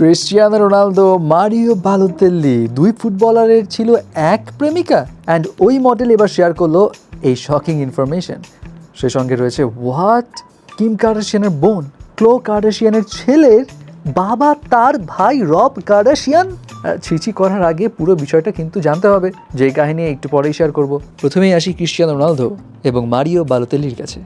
Cristiano Ronaldo, Mario Balotelli, দুই ফুটবলারের ছিল এক প্রেমিকা। অ্যান্ড ওই মডেল এবার শেয়ার করলো এই শকিং ইনফরমেশন। সে সঙ্গে রয়েছে হোয়াট, কিম কার্দাশিয়ানের বোন, ক্লো কার্দাশিয়ানের ছেলের বাবা তার ভাই রব কার্দাশিয়ান। ছিচি করার আগে পুরো বিষয়টা কিন্তু জানতে হবে, যেই কাহিনী একটু পরেই শেয়ার করব। প্রথমেই আসি ক্রিস্টিয়ানো রোনালদো এবং মারিও বালোতেল্লির কাছে।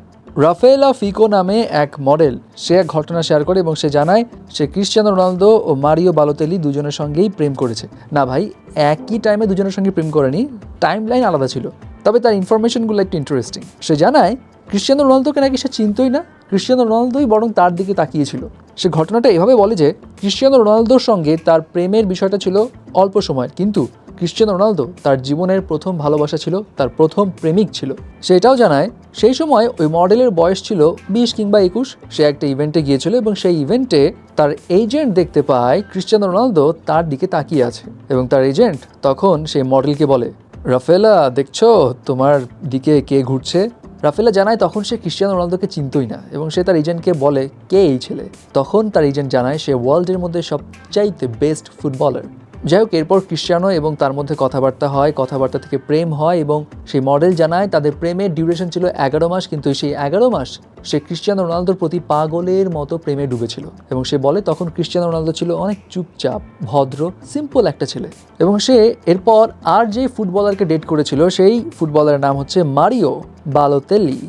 রাফায়েলা ফিকো নামে এক মডেল সে এক ঘটনা শেয়ার করে এবং সে জানায় সে ক্রিস্টিয়ানো রোনালদো ও মারিও বালোতেল্লি দুজনের সঙ্গেই প্রেম করেছে। না ভাই, একই টাইমে দুজনের সঙ্গে প্রেম করেনি, টাইম লাইন আলাদা ছিল। তবে তার ইনফরমেশনগুলো একটু ইন্টারেস্টিং। সে জানায় ক্রিস্টিয়ানো রোনালদোকে নাকি সে চিনতই না, ক্রিস্টিয়ানো রোনালদোই বরং তার দিকে তাকিয়েছিল। সে ঘটনাটা এভাবে বলে যে ক্রিস্টিয়ানো রোনালদোর সঙ্গে তার প্রেমের বিষয়টা ছিল অল্প সময়ের, কিন্তু ক্রিস্টিয়ানো রোনালদো তার জীবনের প্রথম ভালোবাসা ছিল, তার প্রথম প্রেমিক ছিল। সে এটাও জানায় সেই সময় ওই মডেলের বয়স ছিল 20 কিংবা 21। সে একটা ইভেন্টে গিয়েছিল এবং সেই ইভেন্টে তার এজেন্ট দেখতে পায় ক্রিস্টিয়ানো রোনালদো তার দিকে তাকিয়ে আছে এবং তার এজেন্ট তখন সেই মডেলকে বলে, রাফায়েলা দেখছো তোমার দিকে কে ঘুরছে। রাফায়েলা জানায় তখন সে ক্রিস্টিয়ানো রোনালদোকে চিনতই না এবং সে তার এজেন্টকে বলে কে এই ছেলে। তখন তার এজেন্ট জানায় সে ওয়ার্ল্ডের মধ্যে সবচাইতে বেস্ট ফুটবলার। যাই হোক, এরপর ক্রিস্টিয়ানো এবং তার মধ্যে কথাবার্তা হয়, কথাবার্তা থেকে প্রেম হয় এবং সেই মডেল জানায় তাদের প্রেমের ডিউরেশন ছিল 11 মাস, কিন্তু সেই 11 মাস সে ক্রিস্টিয়ানো রোনালদোর প্রতি পাগলের মতো প্রেমে ডুবেছিল। এবং সে বলে তখন ক্রিস্টিয়ানো রোনালদো ছিল অনেক চুপচাপ, ভদ্র, সিম্পল একটা ছেলে। এবং সে এরপর আর যে ফুটবলারকে ডেট করেছিল সেই ফুটবলারের নাম হচ্ছে মারিও বালোতেল্লি।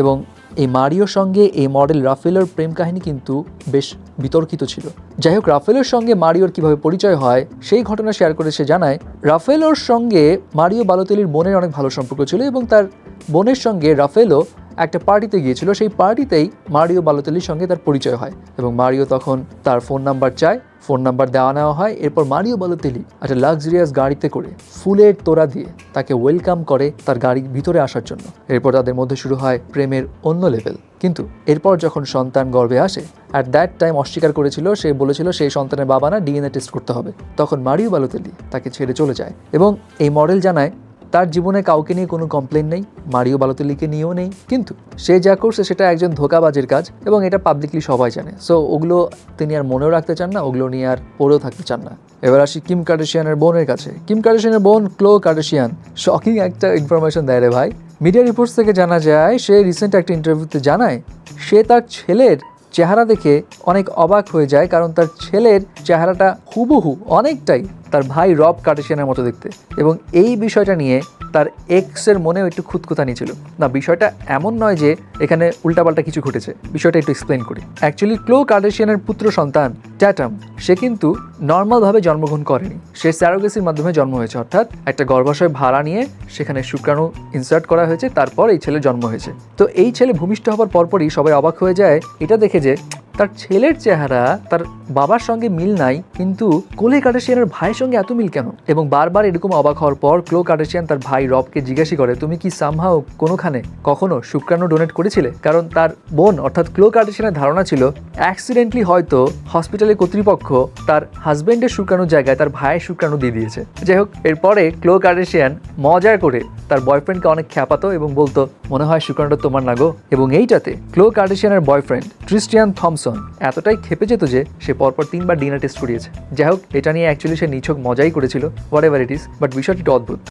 এবং এই মারিওর সঙ্গে এই মডেল রাফায়েলার প্রেম কাহিনী কিন্তু বেশ বিতর্কিত ছিল। যাই হোক, রাফায়েলার সঙ্গে মারিওর কিভাবে পরিচয় হয় সেই ঘটনা শেয়ার করে সে জানায় রাফায়েলার সঙ্গে মারিও বালোতেল্লির বোনের অনেক ভালো সম্পর্ক ছিল এবং তার বোনের সঙ্গে রাফায়েলো একটা পার্টিতে গিয়েছিল। সেই পার্টিতেই মারিও বালোতেল্লির সঙ্গে তার পরিচয় হয় এবং মারিও তখন তার ফোন নাম্বার চায়, ফোন নাম্বার দেওয়া নেওয়া হয়। এরপর মারিও বালোতেল্লি একটা লাক্সারিয়াস গাড়িতে করে ফুলের তোড়া দিয়ে তাকে ওয়েলকাম করে তার গাড়ির ভিতরে আসার জন্য। এরপর তাদের মধ্যে শুরু হয় প্রেমের অন্য লেভেল। কিন্তু এরপর যখন সন্তান গর্ভে আসে, অ্যাট দ্যাট টাইম অস্বীকার করেছিল, সে বলেছিল সেই সন্তানের বাবা না, ডিএনএ টেস্ট করতে হবে। তখন মারিও বালোতেল্লি তাকে ছেড়ে চলে যায় এবং এই মডেল জানায় তার জীবনে কাউকে নিয়ে কোনো কমপ্লেন নেই, মারিও বালোতেল্লিকে নিয়েও নেই, কিন্তু সে যা করছে সেটা একজন ধোঁকাবাজের কাজ এবং এটা পাবলিকলি সবাই জানে। সো ওগুলো তিনি আর মনেও রাখতে চান না, ওগুলো নিয়ে আর পড়েও থাকতে চান না। এবার আসি কিম কার্দাশিয়ানের বোনের কাছে। কিম কার্দাশিয়ানের বোন ক্লো কার্দাশিয়ান শকিং একটা ইনফরমেশন দেয় রে ভাই। মিডিয়া রিপোর্টস থেকে জানা যায় সে রিসেন্ট একটা ইন্টারভিউতে জানায় সে তার ছেলের চেহারা দেখে অনেক অবাক হয়ে যায়, কারণ তার ছেলের চেহারাটা হুবহু অনেকটাই তার ভাই রব কার্দাশিয়ানের মতো দেখতে। এবং এই বিষয়টা নিয়ে তার এক্সের মনেও একটু খুঁতখুঁতানি ছিল। না, বিষয়টা এমন নয় যে এখানে উল্টাপাল্টা কিছু ঘটেছে, বিষয়টা একটু এক্সপ্লেন করি। অ্যাকচুয়ালি ক্লো কার্দাশিয়ানের পুত্র সন্তান ট্যাটাম সে কিন্তু নর্মালভাবে জন্মগ্রহণ করেনি, সে স্যারোগেসির মাধ্যমে জন্ম হয়েছে, অর্থাৎ একটা গর্ভাশয় ভাড়া নিয়ে সেখানে শুক্রাণু ইনসার্ট করা হয়েছে, তারপর এই ছেলের জন্ম হয়েছে। তো এই ছেলে ভূমিষ্ঠ হওয়ার পরপরই সবাই অবাক হয়ে যায় এটা দেখে যে তার ছেলের চেহারা তার বাবার সঙ্গে মিল নাই, কিন্তু কোলে কার্দাশিয়ানের ভাইয়ের সঙ্গে এত মিল কেন। এবং বারবার এরকম অবাক হওয়ার পর ক্লো কার্দাশিয়ান তার ভাই রবকে জিজ্ঞাসা করে তুমি কি সামহাও কোনোখানে কখনো শুক্রাণু ডোনেট করেছিলে, কারণ তার বোন অর্থাৎ ক্লো কার্দাশিয়ানের ধারণা ছিল অ্যাক্সিডেন্টলি হয়তো হসপিটালের কর্তৃপক্ষ তার হাজবেন্ডের শুক্রাণুর জায়গায় তার ভাইয়ের শুক্রাণু দিয়ে দিয়েছে। যাই হোক, এরপরে ক্লো কার্দাশিয়ান মজা করে তার বয়ফ্রেন্ডকে অনেক খ্যাপাতো এবং বলতো মনে হয় শুক্রাণুটা তোমার না গো। এবং এইটাতে ক্লো কার্দাশিয়ানের বয়ফ্রেন্ড ট্রিস্টিয়ান থমসন এতটাই খেপে যেত যে সে পরপর 3 বার ডিএনএ টেস্ট করিয়েছে। যাই হোক, এটা নিয়ে অ্যাকচুয়ালি সে নিছক মজাই করেছিল, what ever it is, but বিষয়টি অদ্ভুত।